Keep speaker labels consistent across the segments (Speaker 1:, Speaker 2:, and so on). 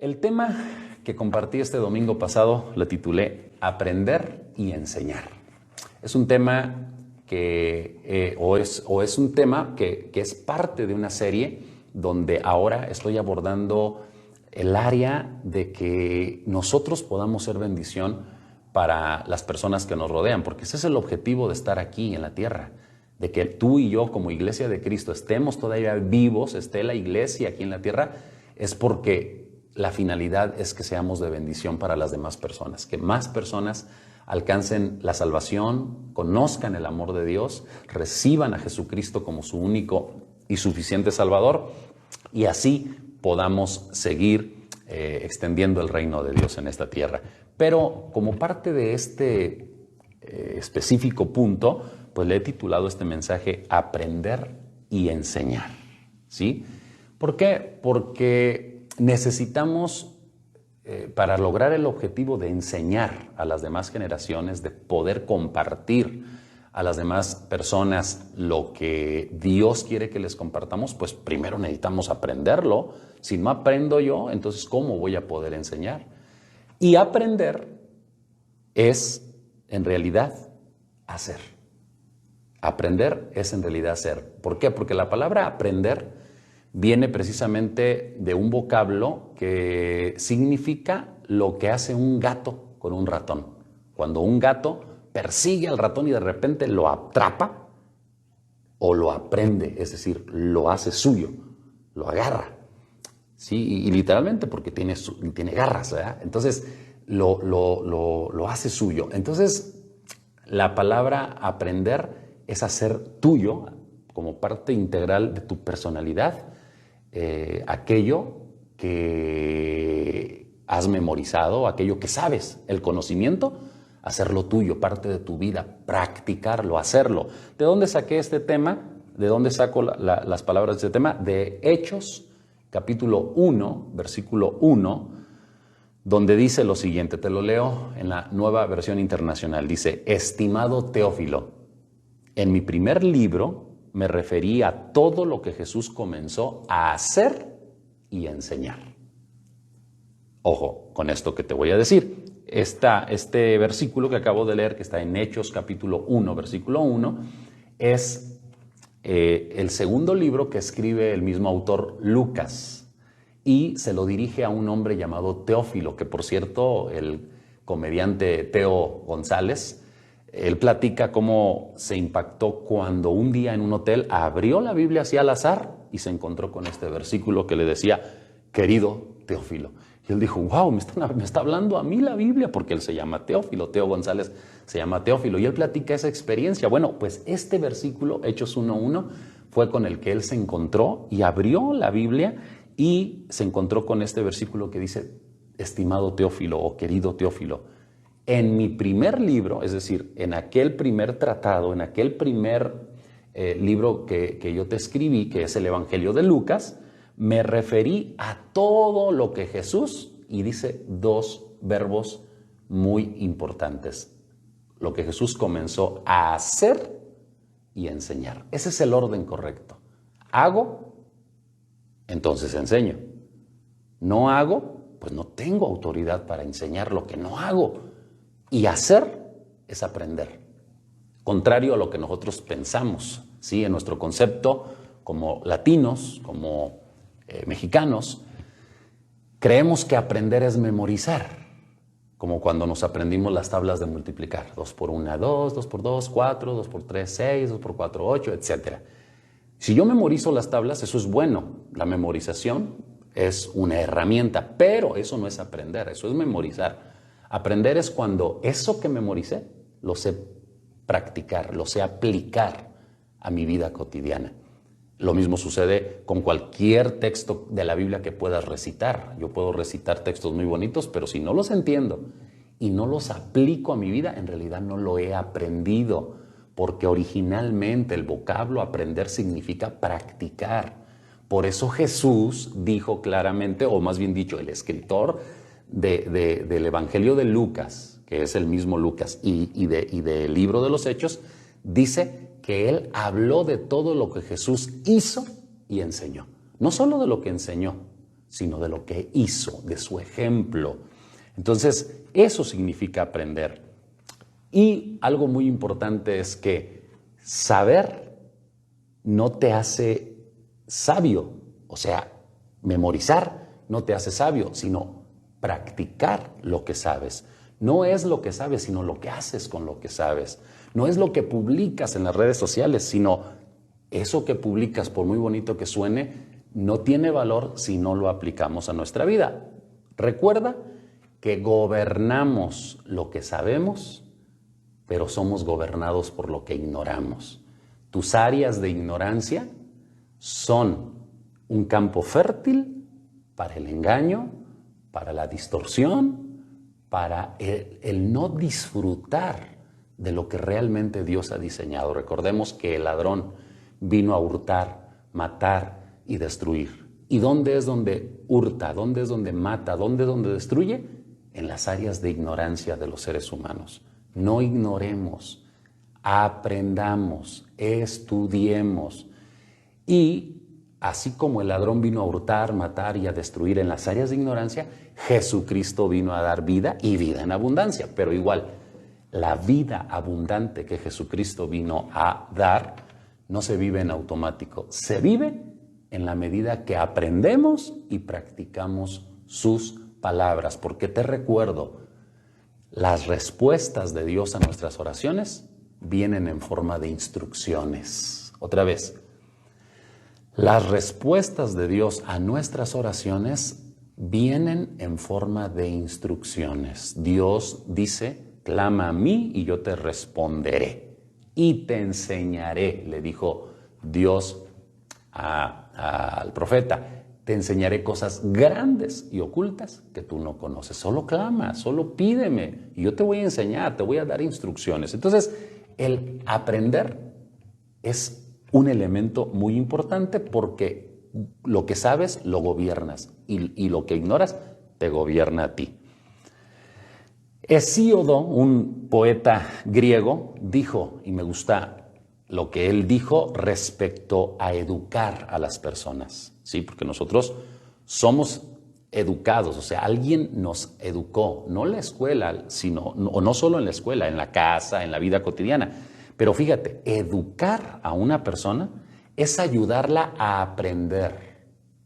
Speaker 1: El tema que compartí este domingo pasado lo titulé Aprender y enseñar. Es un tema que, es un tema que es parte de una serie donde ahora estoy abordando el área de que nosotros podamos ser bendición para las personas que nos rodean, porque ese es el objetivo de estar aquí en la tierra, de que tú y yo como iglesia de Cristo estemos todavía vivos, esté la iglesia aquí en la tierra, es porque la finalidad es que seamos de bendición para las demás personas, que más personas alcancen la salvación, conozcan el amor de Dios, reciban a Jesucristo como su único y suficiente Salvador, y así podamos seguir extendiendo el reino de Dios en esta tierra. Pero como parte de este específico punto, pues le he titulado este mensaje Aprender y enseñar, ¿sí? ¿Por qué? Porque necesitamos, para lograr el objetivo de enseñar a las demás generaciones, de poder compartir a las demás personas lo que Dios quiere que les compartamos, pues primero necesitamos aprenderlo. Si no aprendo yo, entonces ¿cómo voy a poder enseñar? Y aprender es, en realidad, hacer. Aprender es, en realidad, hacer. ¿Por qué? Porque la palabra aprender viene precisamente de un vocablo que significa lo que hace un gato con un ratón. Cuando un gato persigue al ratón y de repente lo atrapa o lo aprende, es decir, lo hace suyo, lo agarra. Sí, y literalmente porque tiene garras, ¿verdad? Entonces lo hace suyo. Entonces la palabra aprender es hacer tuyo, como parte integral de tu personalidad, aquello que has memorizado, aquello que sabes, el conocimiento, hacerlo tuyo, parte de tu vida, practicarlo, hacerlo. ¿De dónde saqué este tema? ¿De dónde saco las palabras de este tema? De Hechos, capítulo 1, versículo 1, donde dice lo siguiente, te lo leo en la Nueva Versión Internacional. Dice, estimado Teófilo, en mi primer libro me referí a todo lo que Jesús comenzó a hacer y enseñar. Ojo con esto que te voy a decir. Este versículo que acabo de leer, que está en Hechos capítulo 1, versículo 1, es el segundo libro que escribe el mismo autor Lucas y se lo dirige a un hombre llamado Teófilo, que por cierto el comediante Teo González, él platica cómo se impactó cuando un día en un hotel abrió la Biblia así al azar y se encontró con este versículo que le decía, querido Teófilo. Y él dijo, wow, me está hablando a mí la Biblia, porque él se llama Teófilo, Teo González se llama Teófilo, y él platica esa experiencia. Bueno, pues este versículo, Hechos 1.1, fue con el que él se encontró y abrió la Biblia y se encontró con este versículo que dice, estimado Teófilo o querido Teófilo, en mi primer libro, es decir, en aquel primer tratado, en aquel primer libro que yo te escribí, que es el Evangelio de Lucas, me referí a todo lo que Jesús, y dice dos verbos muy importantes, lo que Jesús comenzó a hacer y enseñar. Ese es el orden correcto. Hago, entonces enseño. No hago, pues no tengo autoridad para enseñar lo que no hago. Y hacer es aprender. Contrario a lo que nosotros pensamos, ¿sí? En nuestro concepto como latinos, como mexicanos, creemos que aprender es memorizar, como cuando nos aprendimos las tablas de multiplicar, 2 por 1, 2, 2 por 2, 4, 2 por 3, 6, 2 por 4, 8, etc. Si yo memorizo las tablas, eso es bueno, la memorización es una herramienta, pero eso no es aprender, eso es memorizar. Aprender es cuando eso que memoricé lo sé practicar, lo sé aplicar a mi vida cotidiana. Lo mismo sucede con cualquier texto de la Biblia que puedas recitar. Yo puedo recitar textos muy bonitos, pero si no los entiendo y no los aplico a mi vida, en realidad no lo he aprendido, porque originalmente el vocablo aprender significa practicar. Por eso Jesús dijo claramente, o más bien dicho, el escritor del Evangelio de Lucas, que es el mismo Lucas, y del libro de los Hechos, dice que él habló de todo lo que Jesús hizo y enseñó. No solo de lo que enseñó, sino de lo que hizo, de su ejemplo. Entonces, eso significa aprender. Y algo muy importante es que saber no te hace sabio, o sea, memorizar no te hace sabio, sino practicar lo que sabes. No es lo que sabes, sino lo que haces con lo que sabes. No es lo que publicas en las redes sociales, sino eso que publicas, por muy bonito que suene, no tiene valor si no lo aplicamos a nuestra vida. Recuerda que gobernamos lo que sabemos, pero somos gobernados por lo que ignoramos. Tus áreas de ignorancia son un campo fértil para el engaño, para la distorsión, para el no disfrutar de lo que realmente Dios ha diseñado. Recordemos que el ladrón vino a hurtar, matar y destruir. ¿Y dónde es donde hurta? ¿Dónde es donde mata? ¿Dónde es donde destruye? En las áreas de ignorancia de los seres humanos. No ignoremos, aprendamos, estudiemos. Y así como el ladrón vino a hurtar, matar y a destruir en las áreas de ignorancia, Jesucristo vino a dar vida y vida en abundancia. Pero igual, la vida abundante que Jesucristo vino a dar no se vive en automático, se vive en la medida que aprendemos y practicamos sus palabras. Porque te recuerdo, las respuestas de Dios a nuestras oraciones vienen en forma de instrucciones. Otra vez, las respuestas de Dios a nuestras oraciones vienen en forma de instrucciones. Dios dice, clama a mí y yo te responderé y te enseñaré, le dijo Dios al profeta. Te enseñaré cosas grandes y ocultas que tú no conoces. Solo clama, solo pídeme y yo te voy a enseñar, te voy a dar instrucciones. Entonces, el aprender es un elemento muy importante porque lo que sabes lo gobiernas y lo que ignoras te gobierna a ti. Hesíodo, un poeta griego, dijo, y me gusta lo que él dijo respecto a educar a las personas, ¿sí? Porque nosotros somos educados, o sea, alguien nos educó, no en la escuela, o no solo en la escuela, en la casa, en la vida cotidiana. Pero fíjate, educar a una persona es ayudarla a aprender.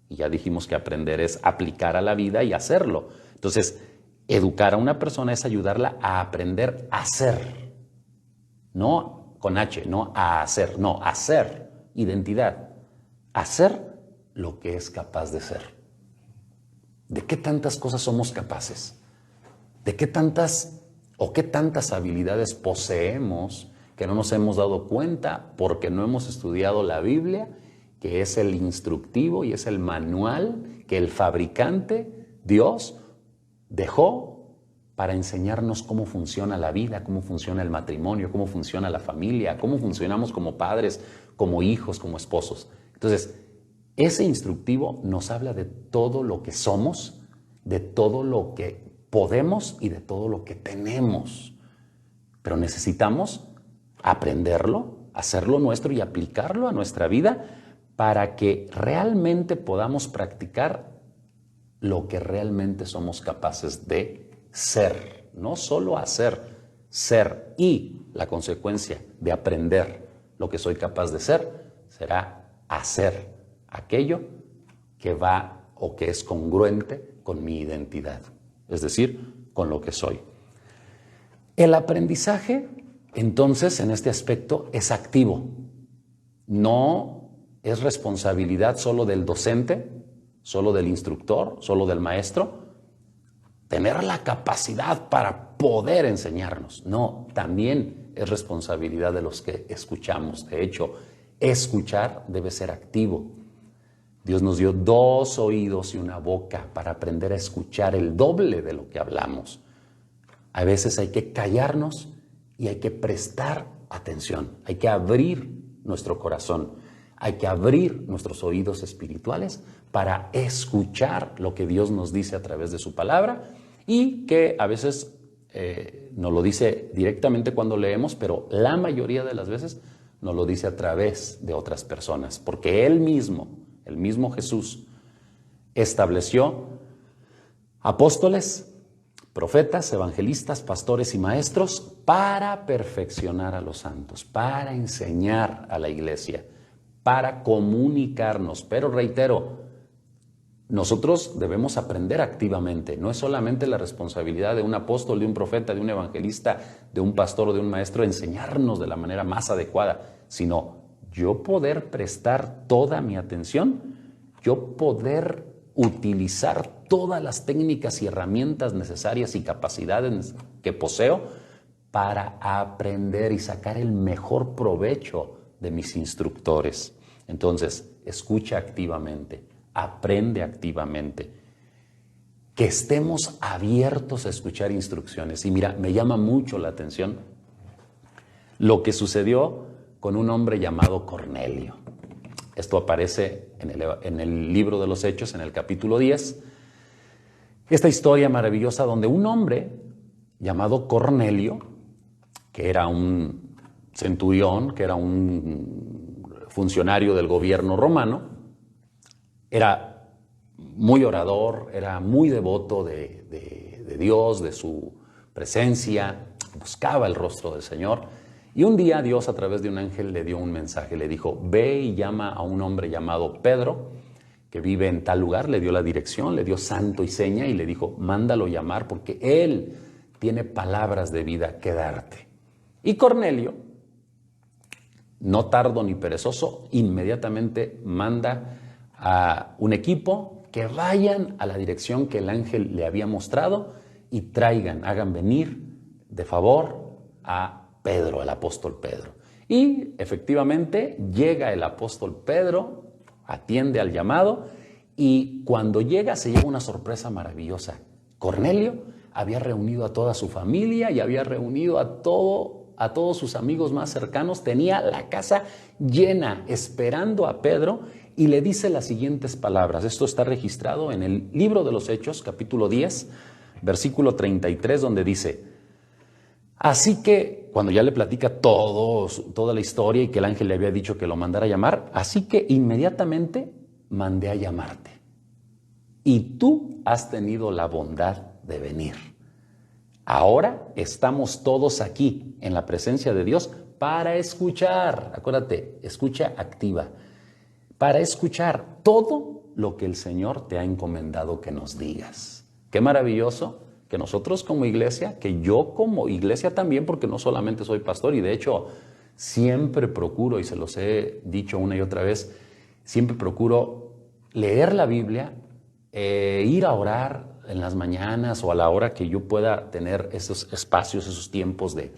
Speaker 1: Y ya dijimos que aprender es aplicar a la vida y hacerlo. Entonces, educar a una persona es ayudarla a aprender a ser. No con H, no a hacer, no, hacer, identidad. Hacer lo que es capaz de ser. ¿De qué tantas cosas somos capaces? ¿De qué tantas habilidades poseemos que no nos hemos dado cuenta porque no hemos estudiado la Biblia, que es el instructivo y es el manual que el fabricante, Dios, dejó para enseñarnos cómo funciona la vida, cómo funciona el matrimonio, cómo funciona la familia, cómo funcionamos como padres, como hijos, como esposos? Entonces, ese instructivo nos habla de todo lo que somos, de todo lo que podemos y de todo lo que tenemos. Pero necesitamos aprenderlo, hacerlo nuestro y aplicarlo a nuestra vida para que realmente podamos practicar lo que realmente somos capaces de ser. No solo hacer, ser. Y la consecuencia de aprender lo que soy capaz de ser será hacer aquello que va o que es congruente con mi identidad, es decir, con lo que soy. El aprendizaje, entonces, en este aspecto, es activo. No es responsabilidad solo del docente, solo del instructor, solo del maestro, tener la capacidad para poder enseñarnos. No, también es responsabilidad de los que escuchamos. De hecho, escuchar debe ser activo. Dios nos dio 2 oídos y una boca para aprender a escuchar el doble de lo que hablamos. A veces hay que callarnos y hay que prestar atención. Hay que abrir nuestro corazón. Hay que abrir nuestros oídos espirituales para escuchar lo que Dios nos dice a través de su palabra y que a veces nos lo dice directamente cuando leemos, pero la mayoría de las veces nos lo dice a través de otras personas, porque Él mismo Jesús, estableció apóstoles, profetas, evangelistas, pastores y maestros para perfeccionar a los santos, para enseñar a la iglesia, para comunicarnos. Pero reitero, nosotros debemos aprender activamente. No es solamente la responsabilidad de un apóstol, de un profeta, de un evangelista, de un pastor o de un maestro enseñarnos de la manera más adecuada, sino yo poder prestar toda mi atención, yo poder utilizar todas las técnicas y herramientas necesarias y capacidades que poseo para aprender y sacar el mejor provecho de mis instructores. Entonces, escucha activamente, aprende activamente, que estemos abiertos a escuchar instrucciones. Y mira, me llama mucho la atención lo que sucedió con un hombre llamado Cornelio. Esto aparece en el libro de los Hechos, en el capítulo 10. Esta historia maravillosa donde un hombre llamado Cornelio, que era un centurión, que era un funcionario del gobierno romano, era muy orador, era muy devoto de Dios, de su presencia, buscaba el rostro del Señor. Y un día Dios a través de un ángel le dio un mensaje, le dijo, ve y llama a un hombre llamado Pedro, que vive en tal lugar, le dio la dirección, le dio santo y seña y le dijo, mándalo llamar porque él tiene palabras de vida que darte. Y Cornelio, no tardo ni perezoso, inmediatamente manda a un equipo que vayan a la dirección que el ángel le había mostrado y traigan, hagan venir de favor a Pedro, el apóstol Pedro. Y efectivamente llega el apóstol Pedro, atiende al llamado y cuando llega se lleva una sorpresa maravillosa. Cornelio había reunido a toda su familia y había reunido a todos sus amigos más cercanos, tenía la casa llena esperando a Pedro y le dice las siguientes palabras. Esto está registrado en el libro de los Hechos, capítulo 10, versículo 33, donde dice, así que, cuando ya le platica toda la historia y que el ángel le había dicho que lo mandara a llamar, así que inmediatamente mandé a llamarte. Y tú has tenido la bondad de venir. Ahora estamos todos aquí en la presencia de Dios para escuchar, acuérdate, escucha activa, para escuchar todo lo que el Señor te ha encomendado que nos digas. Qué maravilloso que nosotros como iglesia, que yo como iglesia también, porque no solamente soy pastor y de hecho siempre procuro, y se los he dicho una y otra vez, siempre procuro leer la Biblia, ir a orar en las mañanas o a la hora que yo pueda tener esos espacios, esos tiempos de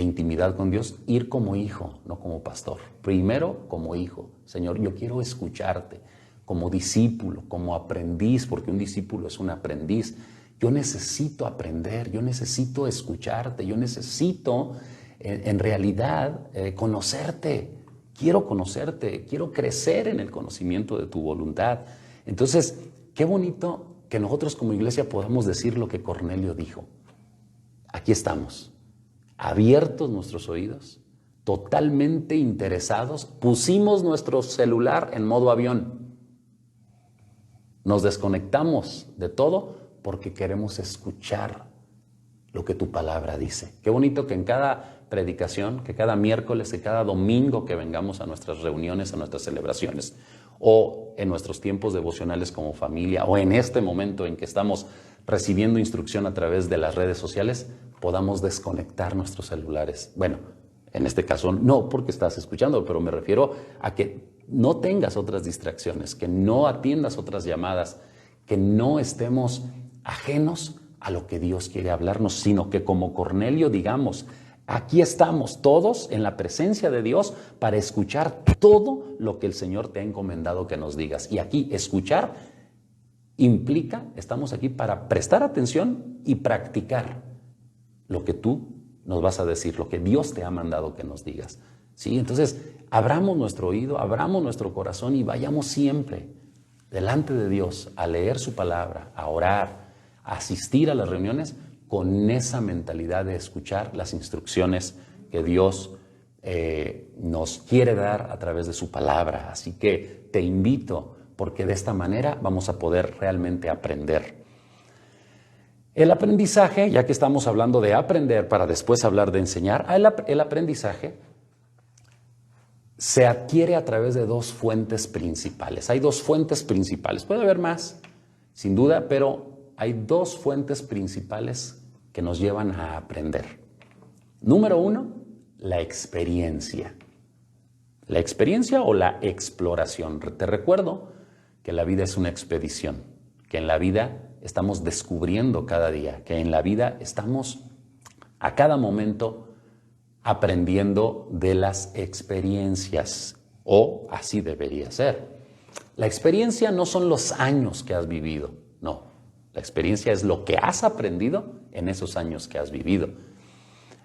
Speaker 1: intimidad con Dios, ir como hijo, no como pastor. Primero como hijo. Señor, yo quiero escucharte como discípulo, como aprendiz, porque un discípulo es un aprendiz. Yo necesito aprender, yo necesito escucharte, yo necesito en realidad conocerte. Quiero conocerte, quiero crecer en el conocimiento de tu voluntad. Entonces, qué bonito que nosotros como iglesia podamos decir lo que Cornelio dijo. Aquí estamos, abiertos nuestros oídos, totalmente interesados, pusimos nuestro celular en modo avión. Nos desconectamos de todo porque queremos escuchar lo que tu palabra dice. Qué bonito que en cada predicación, que cada miércoles, que cada domingo que vengamos a nuestras reuniones, a nuestras celebraciones, o en nuestros tiempos devocionales como familia, o en este momento en que estamos recibiendo instrucción a través de las redes sociales, podamos desconectar nuestros celulares. Bueno, en este caso no porque estás escuchando, pero me refiero a que no tengas otras distracciones, que no atiendas otras llamadas, que no estemos ajenos a lo que Dios quiere hablarnos, sino que como Cornelio digamos, aquí estamos todos en la presencia de Dios para escuchar todo lo que el Señor te ha encomendado que nos digas. Y aquí escuchar implica, estamos aquí para prestar atención y practicar lo que tú nos vas a decir, lo que Dios te ha mandado que nos digas. ¿Sí? Entonces, abramos nuestro oído, abramos nuestro corazón y vayamos siempre delante de Dios a leer su palabra, a orar, a asistir a las reuniones con esa mentalidad de escuchar las instrucciones que Dios nos quiere dar a través de su palabra. Así que te invito porque de esta manera vamos a poder realmente aprender. El aprendizaje, ya que estamos hablando de aprender para después hablar de enseñar, el aprendizaje se adquiere a través de dos fuentes principales. Hay dos fuentes principales, puede haber más, sin duda, pero hay dos fuentes principales que nos llevan a aprender. Número uno, la experiencia. La experiencia o la exploración. Te recuerdo que la vida es una expedición, que en la vida estamos descubriendo cada día, que en la vida estamos a cada momento aprendiendo de las experiencias, o así debería ser. La experiencia no son los años que has vivido, no. La experiencia es lo que has aprendido en esos años que has vivido.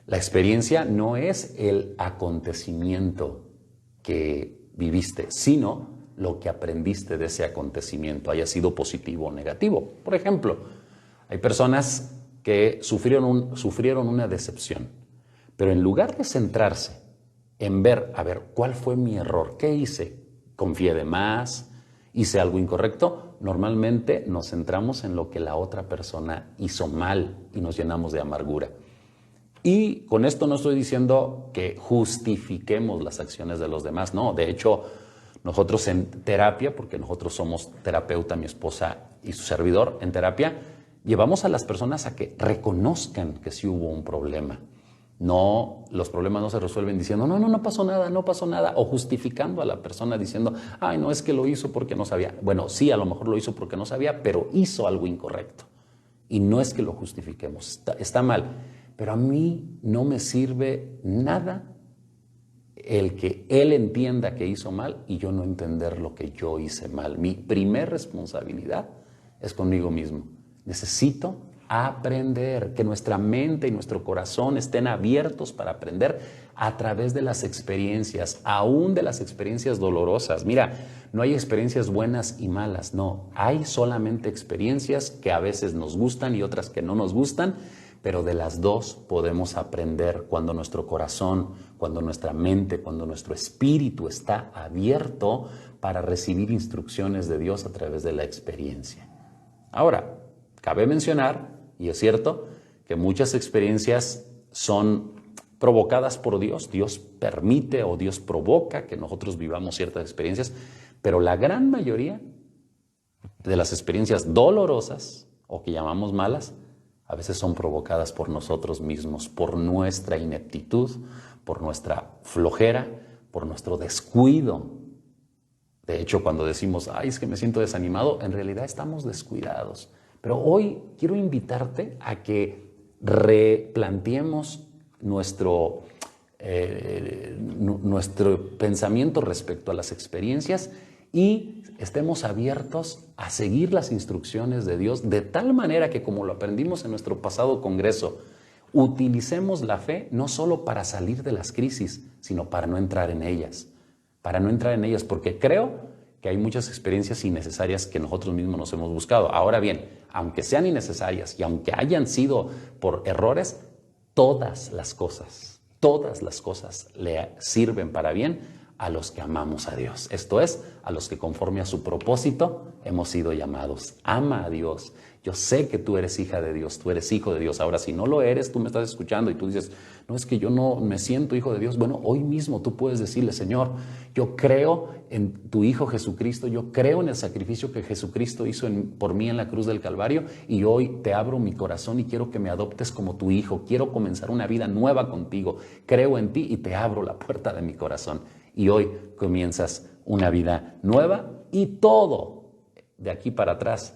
Speaker 1: La experiencia no es el acontecimiento que viviste, sino lo que aprendiste de ese acontecimiento, haya sido positivo o negativo. Por ejemplo, hay personas que sufrieron una decepción, pero en lugar de centrarse en ver, a ver, ¿cuál fue mi error? ¿Qué hice? ¿Confié de más? ¿Hice algo incorrecto? Normalmente nos centramos en lo que la otra persona hizo mal y nos llenamos de amargura. Y con esto no estoy diciendo que justifiquemos las acciones de los demás, no. De hecho, nosotros en terapia, porque nosotros somos terapeuta, mi esposa y su servidor en terapia, llevamos a las personas a que reconozcan que sí hubo un problema. No, los problemas no se resuelven diciendo, no pasó nada, o justificando a la persona diciendo, ay, no, es que lo hizo porque no sabía. Bueno, sí, a lo mejor lo hizo porque no sabía, pero hizo algo incorrecto. Y no es que lo justifiquemos, está mal. Pero a mí no me sirve nada el que él entienda que hizo mal y yo no entender lo que yo hice mal. Mi primer responsabilidad es conmigo mismo. Necesito aprender, que nuestra mente y nuestro corazón estén abiertos para aprender a través de las experiencias, aún de las experiencias dolorosas. Mira, no hay experiencias buenas y malas, no. Hay solamente experiencias que a veces nos gustan y otras que no nos gustan, pero de las dos podemos aprender cuando nuestro corazón, cuando nuestra mente, cuando nuestro espíritu está abierto para recibir instrucciones de Dios a través de la experiencia. Ahora, cabe mencionar, y es cierto, que muchas experiencias son provocadas por Dios. Dios permite o Dios provoca que nosotros vivamos ciertas experiencias, pero la gran mayoría de las experiencias dolorosas o que llamamos malas, a veces son provocadas por nosotros mismos, por nuestra ineptitud, por nuestra flojera, por nuestro descuido. De hecho, cuando decimos, ay, es que me siento desanimado, en realidad estamos descuidados. Pero hoy quiero invitarte a que replanteemos nuestro pensamiento respecto a las experiencias y estemos abiertos a seguir las instrucciones de Dios de tal manera que, como lo aprendimos en nuestro pasado congreso, utilicemos la fe no solo para salir de las crisis, sino para no entrar en ellas. Para no entrar en ellas, porque creo que hay muchas experiencias innecesarias que nosotros mismos nos hemos buscado. Ahora bien, aunque sean innecesarias y aunque hayan sido por errores, todas las cosas le sirven para bien a los que amamos a Dios. Esto es, a los que conforme a su propósito hemos sido llamados. Ama a Dios. Yo sé que tú eres hija de Dios, tú eres hijo de Dios. Ahora, si no lo eres, tú me estás escuchando y tú dices, no, es que yo no me siento hijo de Dios. Bueno, hoy mismo tú puedes decirle, Señor, yo creo en tu Hijo Jesucristo, yo creo en el sacrificio que Jesucristo hizo por mí en la cruz del Calvario y hoy te abro mi corazón y quiero que me adoptes como tu hijo. Quiero comenzar una vida nueva contigo. Creo en ti y te abro la puerta de mi corazón. Y hoy comienzas una vida nueva y todo de aquí para atrás,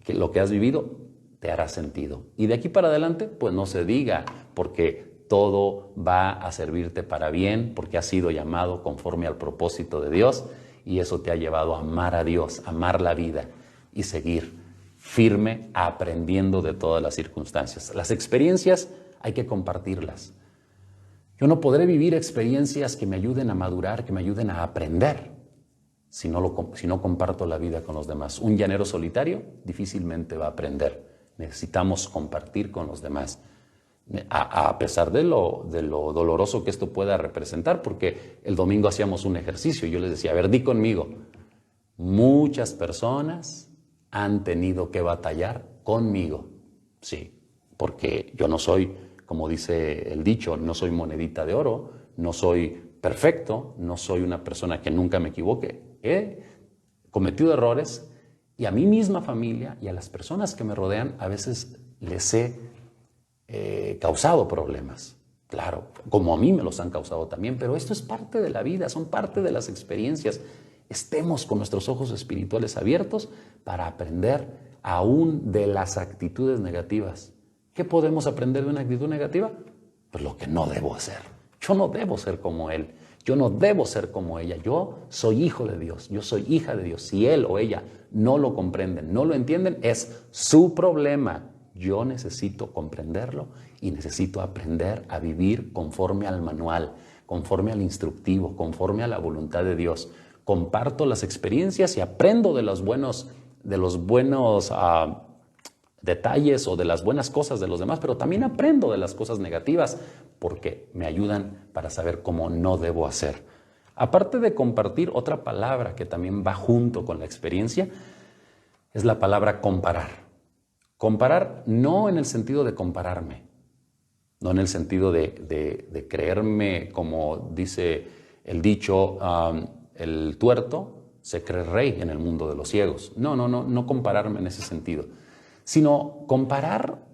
Speaker 1: que lo que has vivido te hará sentido. Y de aquí para adelante, pues no se diga, porque todo va a servirte para bien, porque has sido llamado conforme al propósito de Dios y eso te ha llevado a amar a Dios, amar la vida y seguir firme aprendiendo de todas las circunstancias. Las experiencias hay que compartirlas. Yo no podré vivir experiencias que me ayuden a madurar, que me ayuden a aprender, si no comparto la vida con los demás. Un llanero solitario difícilmente va a aprender. Necesitamos compartir con los demás, a pesar de lo doloroso que esto pueda representar, porque el domingo hacíamos un ejercicio y yo les decía, a ver, di conmigo, muchas personas han tenido que batallar conmigo. Sí, porque yo no soy, como dice el dicho, no soy monedita de oro, no soy perfecto, no soy una persona que nunca me equivoque. He cometido errores y a mi misma familia y a las personas que me rodean a veces les he causado problemas. Claro, como a mí me los han causado también, pero esto es parte de la vida, son parte de las experiencias. Estemos con nuestros ojos espirituales abiertos para aprender aún de las actitudes negativas. ¿Qué podemos aprender de una actitud negativa? Pues lo que no debo hacer. Yo no debo ser como él, yo no debo ser como ella. Yo soy hijo de Dios, yo soy hija de Dios. Si él o ella no lo comprenden, no lo entienden, es su problema. Yo necesito comprenderlo y necesito aprender a vivir conforme al manual, conforme al instructivo, conforme a la voluntad de Dios. Comparto las experiencias y aprendo de los buenos detalles o de las buenas cosas de los demás, pero también aprendo de las cosas negativas porque me ayudan para saber cómo no debo hacer. Aparte de compartir, otra palabra que también va junto con la experiencia es la palabra comparar. Comparar no en el sentido de compararme, no en el sentido de creerme, como dice el dicho, el tuerto se cree rey en el mundo de los ciegos. No compararme en ese sentido, sino comparar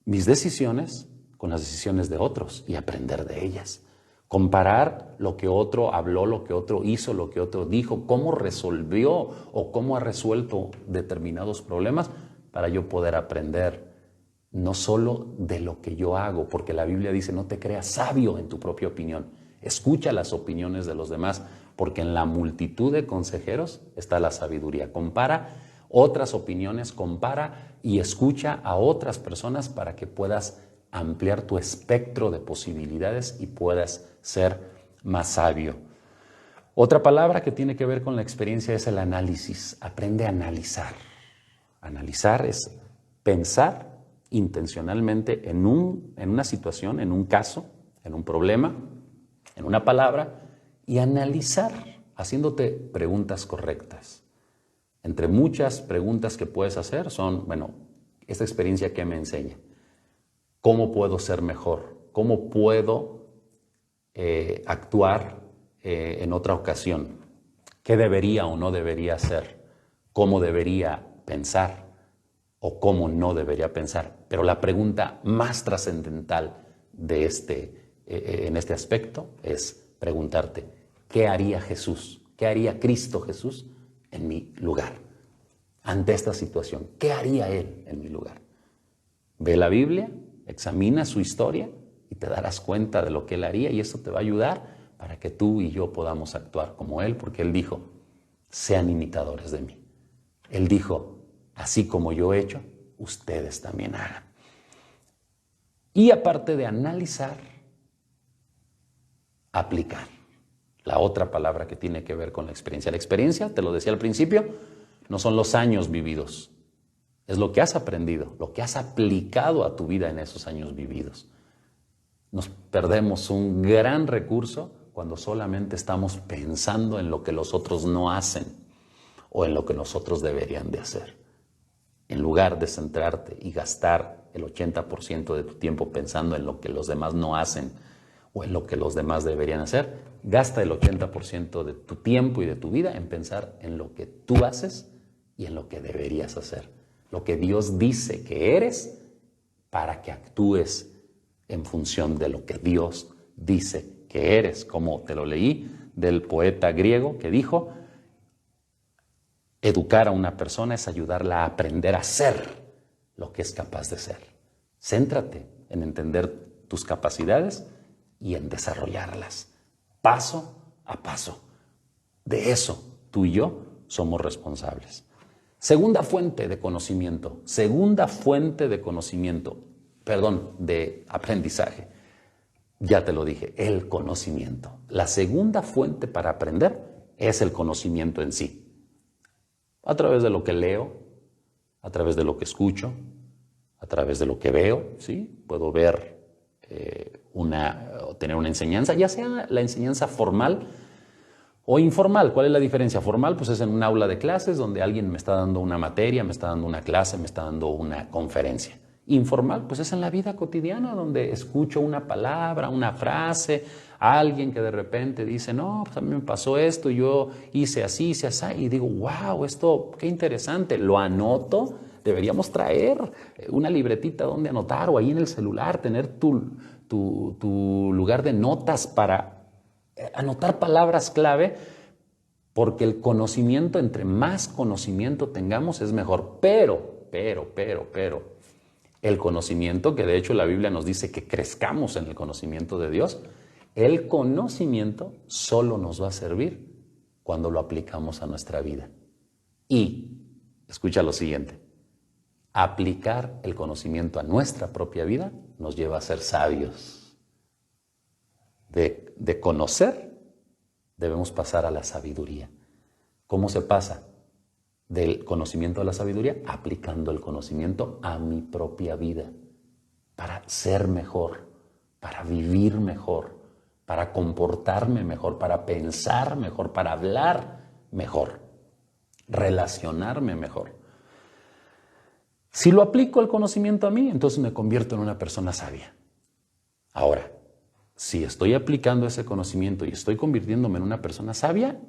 Speaker 1: mis decisiones con las decisiones de otros y aprender de ellas. Comparar lo que otro habló, lo que otro hizo, lo que otro dijo, cómo resolvió o cómo ha resuelto determinados problemas para yo poder aprender no solo de lo que yo hago, porque la Biblia dice no te creas sabio en tu propia opinión, escucha las opiniones de los demás, porque en la multitud de consejeros está la sabiduría. Compara otras opiniones, compara y escucha a otras personas para que puedas ampliar tu espectro de posibilidades y puedas ser más sabio. Otra palabra que tiene que ver con la experiencia es el análisis. Aprende a analizar. Analizar es pensar intencionalmente en una situación, en un caso, en un problema, en una palabra y analizar haciéndote preguntas correctas. Entre muchas preguntas que puedes hacer son, esta experiencia ¿qué me enseña? ¿Cómo puedo ser mejor? ¿Cómo puedo actuar en otra ocasión? ¿Qué debería o no debería hacer? ¿Cómo debería pensar o cómo no debería pensar? Pero la pregunta más trascendental de en este aspecto es preguntarte, ¿qué haría Jesús? ¿Qué haría Cristo Jesús en mi lugar? Ante esta situación, ¿qué haría Él en mi lugar? Ve la Biblia, examina su historia y te darás cuenta de lo que Él haría y eso te va a ayudar para que tú y yo podamos actuar como Él, porque Él dijo, sean imitadores de mí. Él dijo, así como yo he hecho, ustedes también hagan. Y aparte de analizar, aplicar. La otra palabra que tiene que ver con la experiencia. La experiencia, te lo decía al principio, no son los años vividos. Es lo que has aprendido, lo que has aplicado a tu vida en esos años vividos. Nos perdemos un gran recurso cuando solamente estamos pensando en lo que los otros no hacen o en lo que nosotros deberían de hacer. En lugar de centrarte y gastar el 80% de tu tiempo pensando en lo que los demás no hacen o en lo que los demás deberían hacer, gasta el 80% de tu tiempo y de tu vida en pensar en lo que tú haces y en lo que deberías hacer. Lo que Dios dice que eres para que actúes en función de lo que Dios dice que eres. Como te lo leí del poeta griego que dijo, educar a una persona es ayudarla a aprender a ser lo que es capaz de ser. Céntrate en entender tus capacidades y en desarrollarlas, paso a paso. De eso tú y yo somos responsables. Segunda fuente de conocimiento, de aprendizaje. Ya te lo dije, el conocimiento. La segunda fuente para aprender es el conocimiento en sí. A través de lo que leo, a través de lo que escucho, a través de lo que veo, ¿sí? Puedo ver tener una enseñanza, ya sea la enseñanza formal O informal, ¿cuál es la diferencia? Formal, pues es en un aula de clases donde alguien me está dando una materia, me está dando una clase, me está dando una conferencia. Informal, pues es en la vida cotidiana donde escucho una palabra, una frase, alguien que de repente dice, no, pues a mí me pasó esto, yo hice así, y digo, wow, esto qué interesante, lo anoto. Deberíamos traer una libretita donde anotar o ahí en el celular, tener tu lugar de notas para anotar palabras clave, porque el conocimiento, entre más conocimiento tengamos, es mejor. Pero, el conocimiento, que de hecho la Biblia nos dice que crezcamos en el conocimiento de Dios, el conocimiento solo nos va a servir cuando lo aplicamos a nuestra vida. Y, escucha lo siguiente, aplicar el conocimiento a nuestra propia vida nos lleva a ser sabios. De conocer, debemos pasar a la sabiduría. ¿Cómo se pasa del conocimiento a la sabiduría? Aplicando el conocimiento a mi propia vida, para ser mejor, para vivir mejor, para comportarme mejor, para pensar mejor, para hablar mejor, relacionarme mejor. Si lo aplico el conocimiento a mí, entonces me convierto en una persona sabia. Ahora, si estoy aplicando ese conocimiento y estoy convirtiéndome en una persona sabia,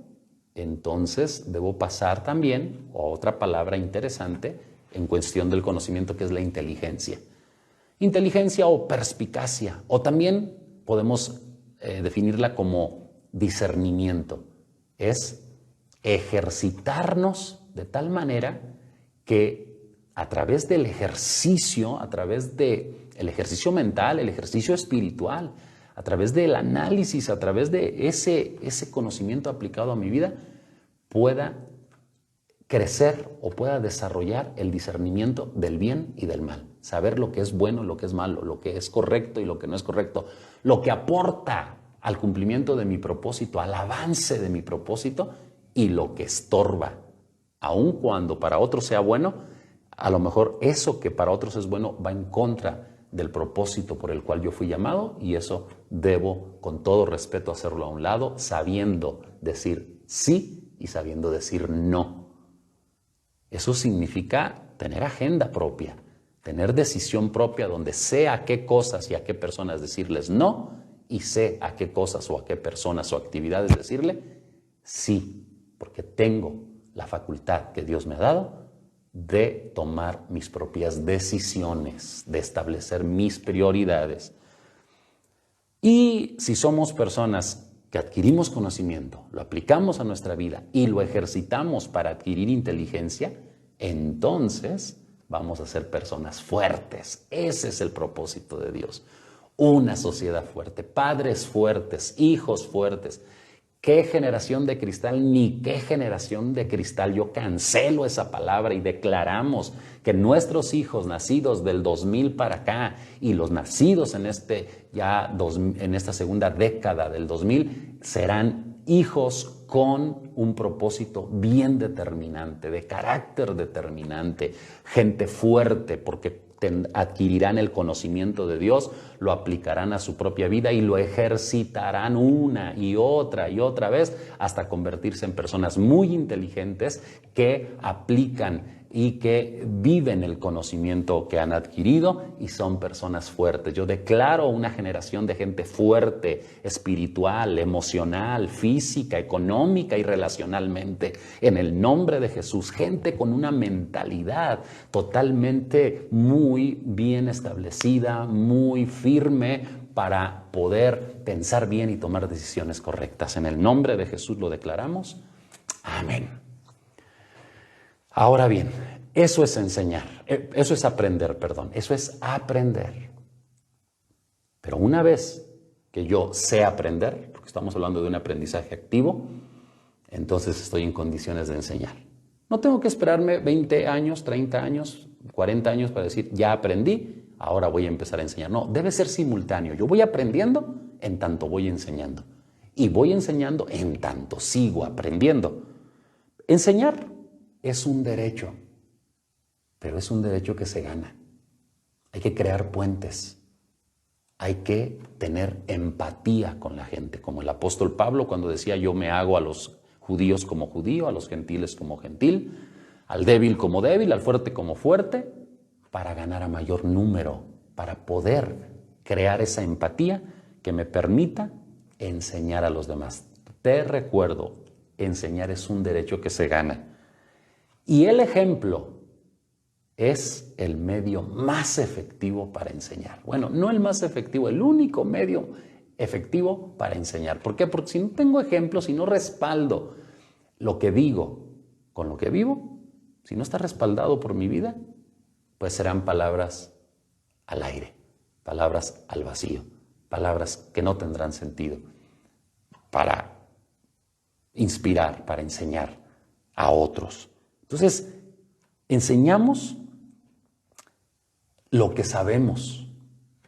Speaker 1: entonces debo pasar también a otra palabra interesante en cuestión del conocimiento, que es la inteligencia. Inteligencia o perspicacia, o también podemos definirla como discernimiento. Es ejercitarnos de tal manera que a través del ejercicio, a través del ejercicio mental, el ejercicio espiritual, a través del análisis, a través de ese conocimiento aplicado a mi vida, pueda crecer o pueda desarrollar el discernimiento del bien y del mal. Saber lo que es bueno y lo que es malo, lo que es correcto y lo que no es correcto, lo que aporta al cumplimiento de mi propósito, al avance de mi propósito, y lo que estorba. Aun cuando para otros sea bueno, a lo mejor eso que para otros es bueno va en contra del propósito por el cual yo fui llamado, y eso debo, con todo respeto, hacerlo a un lado, sabiendo decir sí y sabiendo decir no. Eso significa tener agenda propia, tener decisión propia, donde sé a qué cosas y a qué personas decirles no, y sé a qué cosas o a qué personas o actividades decirle sí, porque tengo la facultad que Dios me ha dado de tomar mis propias decisiones, de establecer mis prioridades. Y si somos personas que adquirimos conocimiento, lo aplicamos a nuestra vida y lo ejercitamos para adquirir inteligencia, entonces vamos a ser personas fuertes. Ese es el propósito de Dios. Una sociedad fuerte, padres fuertes, hijos fuertes. ¿Qué generación de cristal ni qué generación de cristal? Yo cancelo esa palabra y declaramos que nuestros hijos nacidos del 2000 para acá y los nacidos en esta segunda década del 2000 serán hijos con un propósito bien determinante, de carácter determinante, gente fuerte, porque adquirirán el conocimiento de Dios, lo aplicarán a su propia vida y lo ejercitarán una y otra vez hasta convertirse en personas muy inteligentes que aplican y que viven el conocimiento que han adquirido y son personas fuertes. Yo declaro una generación de gente fuerte, espiritual, emocional, física, económica y relacionalmente. En el nombre de Jesús, gente con una mentalidad totalmente muy bien establecida, muy firme para poder pensar bien y tomar decisiones correctas. En el nombre de Jesús lo declaramos. Amén. Ahora bien, eso es enseñar, eso es aprender. Pero una vez que yo sé aprender, porque estamos hablando de un aprendizaje activo, entonces estoy en condiciones de enseñar. No tengo que esperarme 20 años, 30 años, 40 años para decir, ya aprendí, ahora voy a empezar a enseñar. No, debe ser simultáneo. Yo voy aprendiendo en tanto voy enseñando. Y voy enseñando en tanto sigo aprendiendo. Enseñar es un derecho, pero es un derecho que se gana. Hay que crear puentes. hay que tener empatía con la gente, como el apóstol Pablo cuando decía yo me hago a los judíos como judío, a los gentiles como gentil, al débil como débil, al fuerte como fuerte, para ganar a mayor número, para poder crear esa empatía que me permita enseñar a los demás. Te recuerdo, enseñar es un derecho que se gana. Y el ejemplo es el medio más efectivo para enseñar. Bueno, no el más efectivo, el único medio efectivo para enseñar. ¿Por qué? Porque si no tengo ejemplos, si no respaldo lo que digo con lo que vivo, si no está respaldado por mi vida, pues serán palabras al aire, palabras al vacío, palabras que no tendrán sentido para inspirar, para enseñar a otros. Entonces, enseñamos lo que sabemos,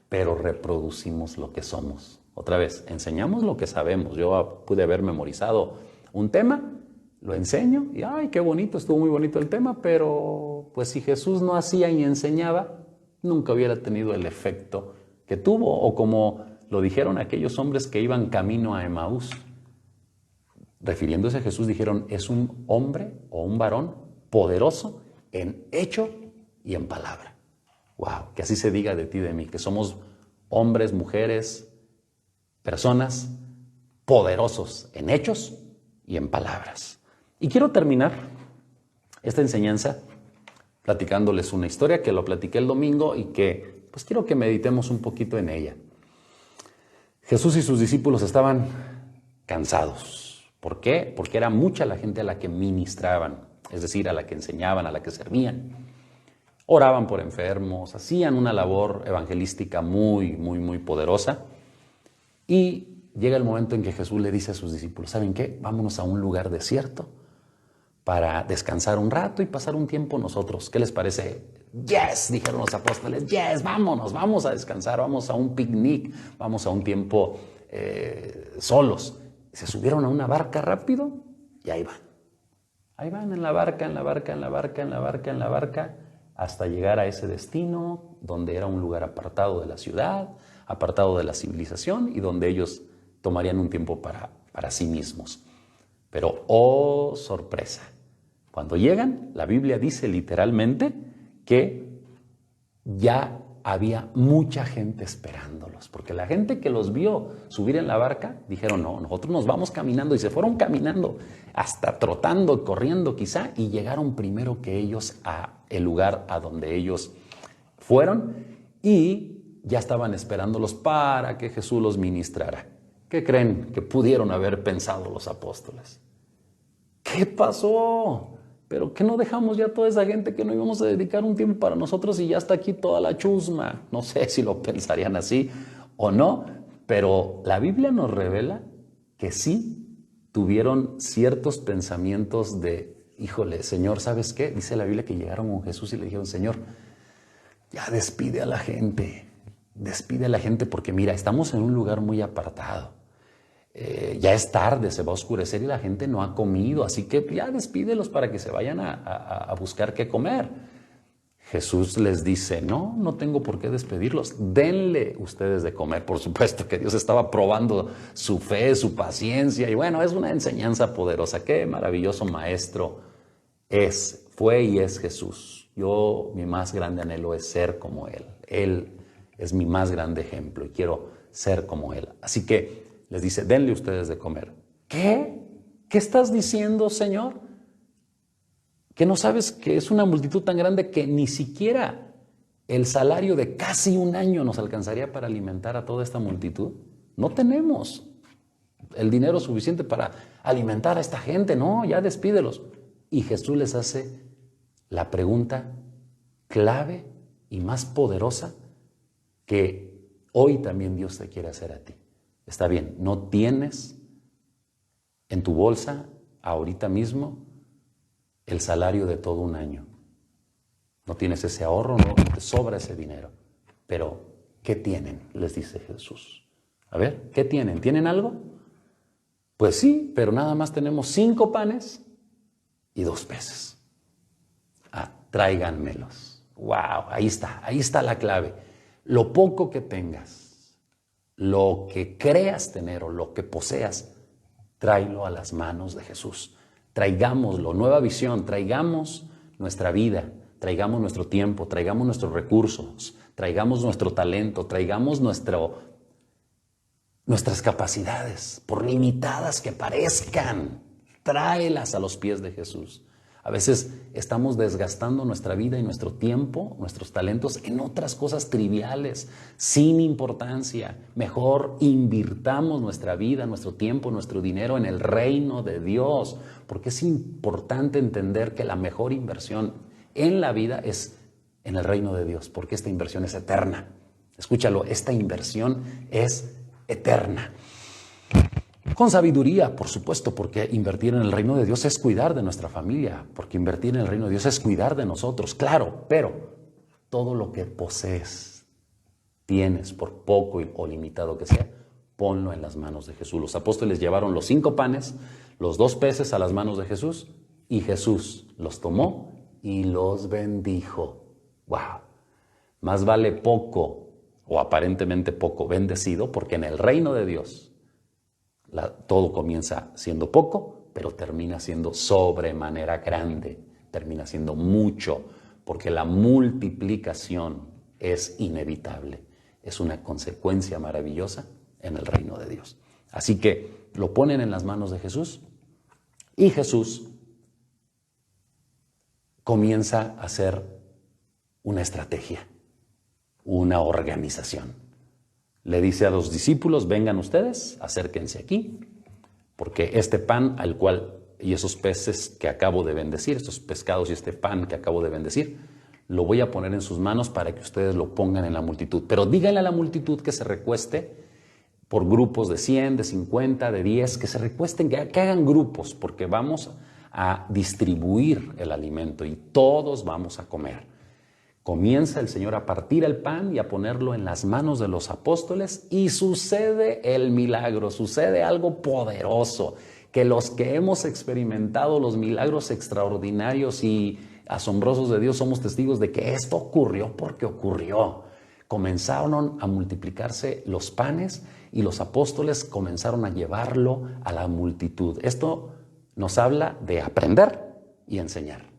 Speaker 1: pero reproducimos lo que somos. Otra vez, enseñamos lo que sabemos. Yo pude haber memorizado un tema, lo enseño y ¡ay, qué bonito! Estuvo muy bonito el tema, pero pues si Jesús no hacía y enseñaba, nunca hubiera tenido el efecto que tuvo. O como lo dijeron aquellos hombres que iban camino a Emaús, refiriéndose a Jesús, dijeron, es un hombre o un varón poderoso en hecho y en palabra. ¡Wow! Que así se diga de ti y de mí, que somos hombres, mujeres, personas poderosos en hechos y en palabras. Y quiero terminar esta enseñanza platicándoles una historia que lo platiqué el domingo y que pues quiero que meditemos un poquito en ella. Jesús y sus discípulos estaban cansados. ¿Por qué? Porque era mucha la gente a la que ministraban, es decir, a la que enseñaban, a la que servían. Oraban por enfermos, hacían una labor evangelística muy, muy, muy poderosa. Y llega el momento en que Jesús le dice a sus discípulos, ¿saben qué? Vámonos a un lugar desierto para descansar un rato y pasar un tiempo nosotros. ¿Qué les parece? Yes, dijeron los apóstoles, yes, vámonos, vamos a descansar, vamos a un picnic, vamos a un tiempo solos. Se subieron a una barca rápido y ahí van. Ahí van en la barca, en la barca, en la barca, en la barca, en la barca, hasta llegar a ese destino donde era un lugar apartado de la ciudad, apartado de la civilización y donde ellos tomarían un tiempo para sí mismos. Pero, oh sorpresa, cuando llegan, la Biblia dice literalmente que ya había mucha gente esperándolos, porque la gente que los vio subir en la barca dijeron, no, nosotros nos vamos caminando, y se fueron caminando, hasta trotando, corriendo quizá, y llegaron primero que ellos a el lugar a donde ellos fueron y ya estaban esperándolos para que Jesús los ministrara. ¿Qué creen que pudieron haber pensado los apóstoles? ¿Qué pasó? ¿Pero qué no dejamos ya toda esa gente que no íbamos a dedicar un tiempo para nosotros y ya está aquí toda la chusma? No sé si lo pensarían así o no, pero la Biblia nos revela que sí tuvieron ciertos pensamientos de, híjole, Señor, ¿sabes qué? Dice la Biblia que llegaron con Jesús y le dijeron, Señor, ya despide a la gente porque mira, estamos en un lugar muy apartado. Ya es tarde, se va a oscurecer y la gente no ha comido, así que ya despídelos para que se vayan a buscar qué comer. Jesús les dice, no tengo por qué despedirlos, denle ustedes de comer. Por supuesto que Dios estaba probando su fe, su paciencia, y bueno, es una enseñanza poderosa. Qué maravilloso maestro fue y es Jesús. Mi más grande anhelo es ser como Él. Él es mi más grande ejemplo y quiero ser como Él. Así que les dice, denle ustedes de comer. ¿Qué? ¿Qué estás diciendo, Señor? ¿Que no sabes que es una multitud tan grande que ni siquiera el salario de casi un año nos alcanzaría para alimentar a toda esta multitud? No tenemos el dinero suficiente para alimentar a esta gente. No, ya despídelos. Y Jesús les hace la pregunta clave y más poderosa que hoy también Dios te quiere hacer a ti. Está bien, no tienes en tu bolsa ahorita mismo el salario de todo un año. No tienes ese ahorro, no te sobra ese dinero. Pero, ¿qué tienen? Les dice Jesús. A ver, ¿qué tienen? ¿Tienen algo? Pues sí, pero nada más tenemos 5 panes y 2 peces. Tráiganmelos. ¡Wow! Ahí está la clave. Lo poco que tengas, lo que creas tener o lo que poseas, tráelo a las manos de Jesús. Traigámoslo, nueva visión, traigamos nuestra vida, traigamos nuestro tiempo, traigamos nuestros recursos, traigamos nuestro talento, traigamos nuestras capacidades, por limitadas que parezcan, tráelas a los pies de Jesús. A veces estamos desgastando nuestra vida y nuestro tiempo, nuestros talentos en otras cosas triviales, sin importancia. Mejor invirtamos nuestra vida, nuestro tiempo, nuestro dinero en el reino de Dios, porque es importante entender que la mejor inversión en la vida es en el reino de Dios, porque esta inversión es eterna. Escúchalo, esta inversión es eterna. Con sabiduría, por supuesto, porque invertir en el reino de Dios es cuidar de nuestra familia, porque invertir en el reino de Dios es cuidar de nosotros, claro, pero todo lo que posees, tienes, por poco o limitado que sea, ponlo en las manos de Jesús. Los apóstoles llevaron los 5 panes, los 2 peces a las manos de Jesús, y Jesús los tomó y los bendijo. ¡Wow! Más vale poco o aparentemente poco bendecido, porque en el reino de Dios todo comienza siendo poco, pero termina siendo sobremanera grande, termina siendo mucho, porque la multiplicación es inevitable, es una consecuencia maravillosa en el reino de Dios. Así que lo ponen en las manos de Jesús y Jesús comienza a hacer una estrategia, una organización. Le dice a los discípulos, vengan ustedes, acérquense aquí, porque este pan al cual, y esos peces que acabo de bendecir, estos pescados y este pan que acabo de bendecir, lo voy a poner en sus manos para que ustedes lo pongan en la multitud. Pero díganle a la multitud que se recueste por grupos de 100, de 50, de 10, que se recuesten, que hagan grupos, porque vamos a distribuir el alimento y todos vamos a comer. Comienza el Señor a partir el pan y a ponerlo en las manos de los apóstoles y sucede el milagro, sucede algo poderoso, que los que hemos experimentado los milagros extraordinarios y asombrosos de Dios somos testigos de que esto ocurrió porque ocurrió. Comenzaron a multiplicarse los panes y los apóstoles comenzaron a llevarlo a la multitud. Esto nos habla de aprender y enseñar.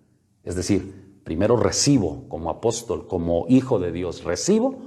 Speaker 1: Es decir, primero recibo como apóstol, como hijo de Dios, recibo,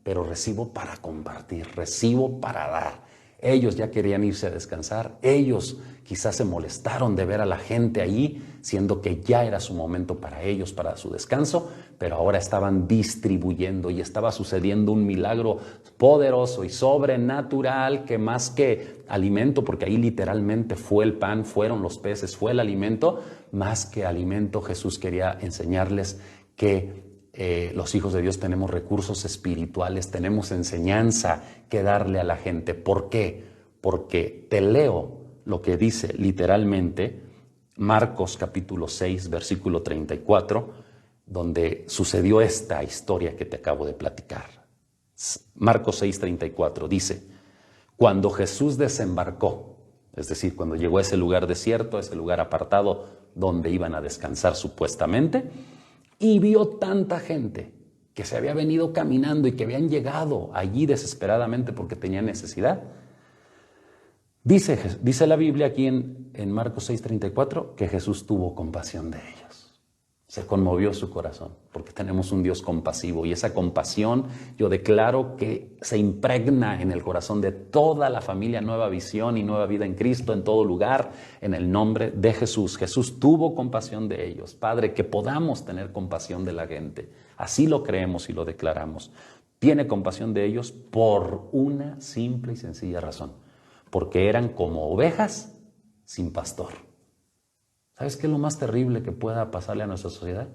Speaker 1: pero recibo para compartir, recibo para dar. Ellos ya querían irse a descansar, ellos quizás se molestaron de ver a la gente allí, siendo que ya era su momento para ellos, para su descanso, pero ahora estaban distribuyendo y estaba sucediendo un milagro poderoso y sobrenatural que más que alimento, porque ahí literalmente fue el pan, fueron los peces, fue el alimento, más que alimento Jesús quería enseñarles que los hijos de Dios tenemos recursos espirituales, tenemos enseñanza que darle a la gente. ¿Por qué? Porque te leo lo que dice literalmente Marcos capítulo 6, versículo 34, donde sucedió esta historia que te acabo de platicar. Marcos 6, 34 dice, cuando Jesús desembarcó, es decir, cuando llegó a ese lugar desierto, a ese lugar apartado donde iban a descansar supuestamente, y vio tanta gente que se había venido caminando y que habían llegado allí desesperadamente porque tenían necesidad. Dice la Biblia aquí en Marcos 6:34 que Jesús tuvo compasión de ellos. Se conmovió su corazón porque tenemos un Dios compasivo y esa compasión yo declaro que se impregna en el corazón de toda la familia Nueva Visión y Nueva Vida en Cristo en todo lugar en el nombre de Jesús. Jesús tuvo compasión de ellos. Padre, que podamos tener compasión de la gente. Así lo creemos y lo declaramos. Tiene compasión de ellos por una simple y sencilla razón. Porque eran como ovejas sin pastor. ¿Sabes qué es lo más terrible que pueda pasarle a nuestra sociedad?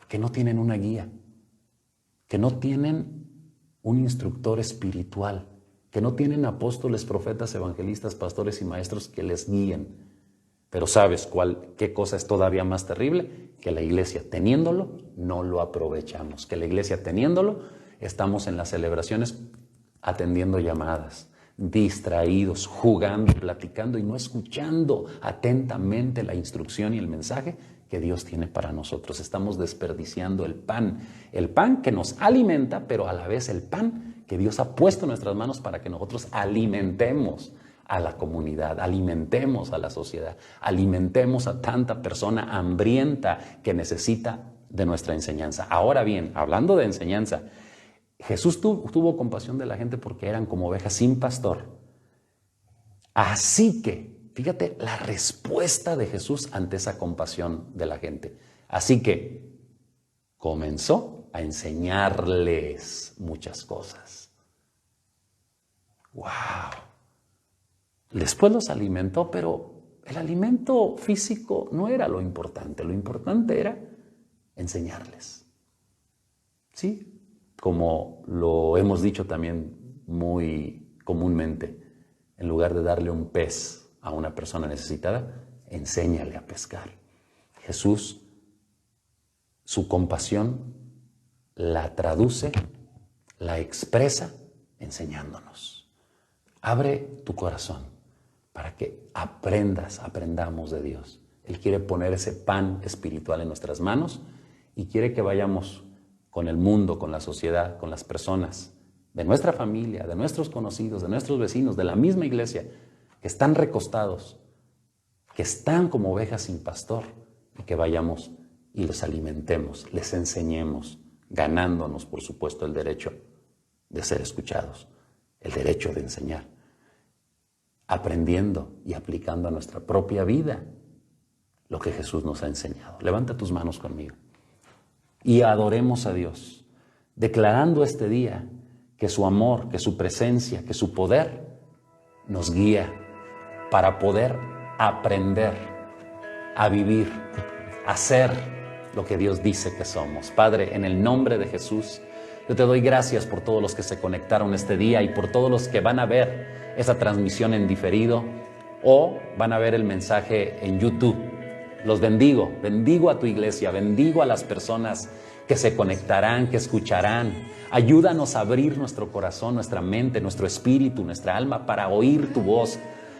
Speaker 1: Que no tienen una guía, que no tienen un instructor espiritual, que no tienen apóstoles, profetas, evangelistas, pastores y maestros que les guíen. Pero ¿sabes qué cosa es todavía más terrible? Que la iglesia teniéndolo, no lo aprovechamos. Que la iglesia teniéndolo, estamos en las celebraciones atendiendo llamadas, distraídos, jugando, platicando y no escuchando atentamente la instrucción y el mensaje que Dios tiene para nosotros. Estamos desperdiciando el pan que nos alimenta, pero a la vez el pan que Dios ha puesto en nuestras manos para que nosotros alimentemos a la comunidad, alimentemos a la sociedad, alimentemos a tanta persona hambrienta que necesita de nuestra enseñanza. Ahora bien, hablando de enseñanza, Jesús tuvo compasión de la gente porque eran como ovejas sin pastor. Así que, fíjate la respuesta de Jesús ante esa compasión de la gente. Así que comenzó a enseñarles muchas cosas. ¡Wow! Después los alimentó, pero el alimento físico no era lo importante era enseñarles. ¿Sí? Como lo hemos dicho también muy comúnmente, en lugar de darle un pez a una persona necesitada, enséñale a pescar. Jesús, su compasión la traduce, la expresa enseñándonos. Abre tu corazón para que aprendamos de Dios. Él quiere poner ese pan espiritual en nuestras manos y quiere que vayamos con el mundo, con la sociedad, con las personas de nuestra familia, de nuestros conocidos, de nuestros vecinos, de la misma iglesia, que están recostados, que están como ovejas sin pastor, y que vayamos y los alimentemos, les enseñemos, ganándonos, por supuesto, el derecho de ser escuchados, el derecho de enseñar, aprendiendo y aplicando a nuestra propia vida lo que Jesús nos ha enseñado. Levanta tus manos conmigo y adoremos a Dios, declarando este día que su amor, que su presencia, que su poder nos guía para poder aprender a vivir, a ser lo que Dios dice que somos. Padre, en el nombre de Jesús, yo te doy gracias por todos los que se conectaron este día y por todos los que van a ver esa transmisión en diferido o van a ver el mensaje en YouTube. Los bendigo a tu iglesia, bendigo a las personas que se conectarán, que escucharán. Ayúdanos a abrir nuestro corazón, nuestra mente, nuestro espíritu, nuestra alma para oír tu voz,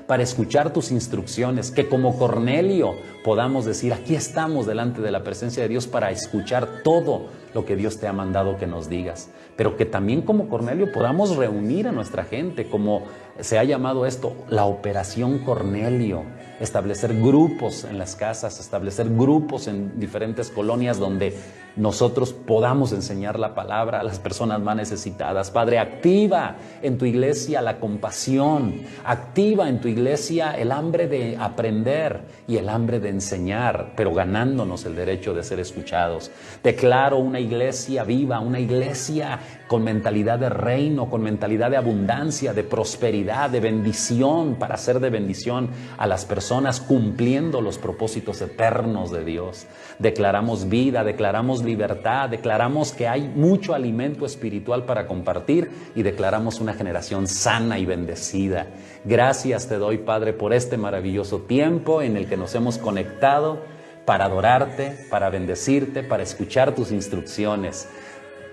Speaker 1: para escuchar tus instrucciones, que como Cornelio podamos decir, aquí estamos delante de la presencia de Dios para escuchar todo lo que Dios te ha mandado que nos digas, pero que también como Cornelio podamos reunir a nuestra gente, como se ha llamado esto, la Operación Cornelio, establecer grupos en las casas, establecer grupos en diferentes colonias donde nosotros podamos enseñar la palabra a las personas más necesitadas. Padre, activa en tu iglesia la compasión, activa en tu iglesia el hambre de aprender y el hambre de enseñar, pero ganándonos el derecho de ser escuchados. Declaro una iglesia viva, una iglesia con mentalidad de reino, con mentalidad de abundancia, de prosperidad, de bendición, para ser de bendición a las personas, cumpliendo los propósitos eternos de Dios. Declaramos vida, declaramos libertad, declaramos que hay mucho alimento espiritual para compartir y declaramos una generación sana y bendecida. Gracias te doy, Padre, por este maravilloso tiempo en el que nos hemos conectado para adorarte, para bendecirte, para escuchar tus instrucciones.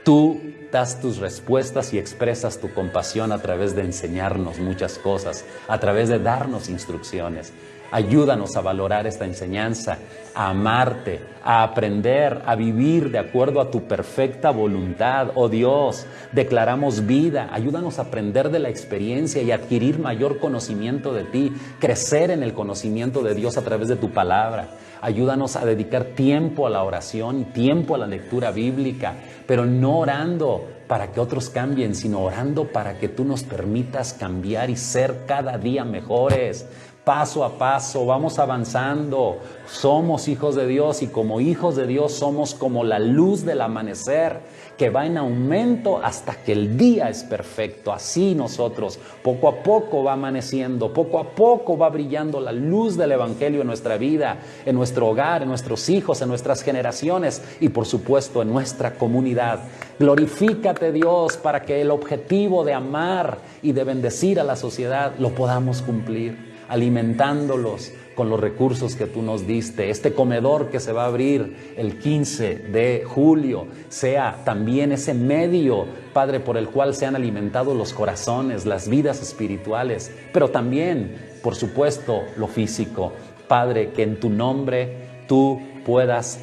Speaker 1: Tú das tus respuestas y expresas tu compasión a través de enseñarnos muchas cosas, a través de darnos instrucciones. Ayúdanos a valorar esta enseñanza, a amarte, a aprender, a vivir de acuerdo a tu perfecta voluntad. Oh Dios, declaramos vida. Ayúdanos a aprender de la experiencia y adquirir mayor conocimiento de ti, crecer en el conocimiento de Dios a través de tu palabra. Ayúdanos a dedicar tiempo a la oración y tiempo a la lectura bíblica, pero no orando para que otros cambien, sino orando para que tú nos permitas cambiar y ser cada día mejores. Paso a paso, vamos avanzando. Somos hijos de Dios y como hijos de Dios somos como la luz del amanecer que va en aumento hasta que el día es perfecto. Así nosotros, poco a poco va amaneciendo, poco a poco va brillando la luz del Evangelio en nuestra vida, en nuestro hogar, en nuestros hijos, en nuestras generaciones y por supuesto en nuestra comunidad. Glorifícate, Dios, para que el objetivo de amar y de bendecir a la sociedad lo podamos cumplir, alimentándolos con los recursos que tú nos diste. Este comedor que se va a abrir el 15 de julio sea también ese medio, Padre, por el cual sean alimentados los corazones, las vidas espirituales, pero también, por supuesto, lo físico. Padre, que en tu nombre tú puedas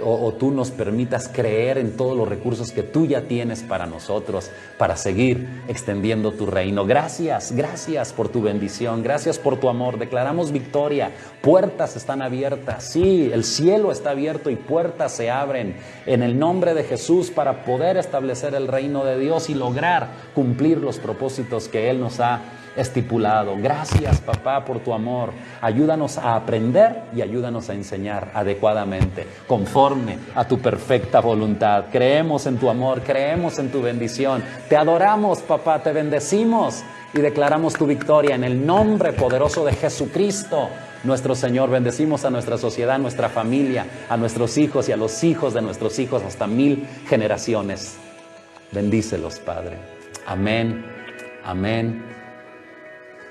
Speaker 1: o tú nos permitas creer en todos los recursos que tú ya tienes para nosotros, para seguir extendiendo tu reino. Gracias, gracias por tu bendición, gracias por tu amor. Declaramos victoria, puertas están abiertas, sí, el cielo está abierto y puertas se abren en el nombre de Jesús para poder establecer el reino de Dios y lograr cumplir los propósitos que Él nos ha estipulado. Gracias, papá, por tu amor. Ayúdanos a aprender y ayúdanos a enseñar adecuadamente, conforme a tu perfecta voluntad. Creemos en tu amor, creemos en tu bendición. Te adoramos, papá, te bendecimos y declaramos tu victoria en el nombre poderoso de Jesucristo, nuestro Señor. Bendecimos a nuestra sociedad, a nuestra familia, a nuestros hijos y a los hijos de nuestros hijos hasta 1000 generaciones. Bendícelos, Padre. Amén, amén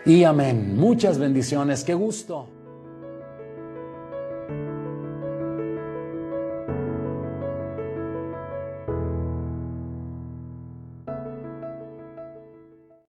Speaker 1: y amén. Muchas bendiciones. Qué gusto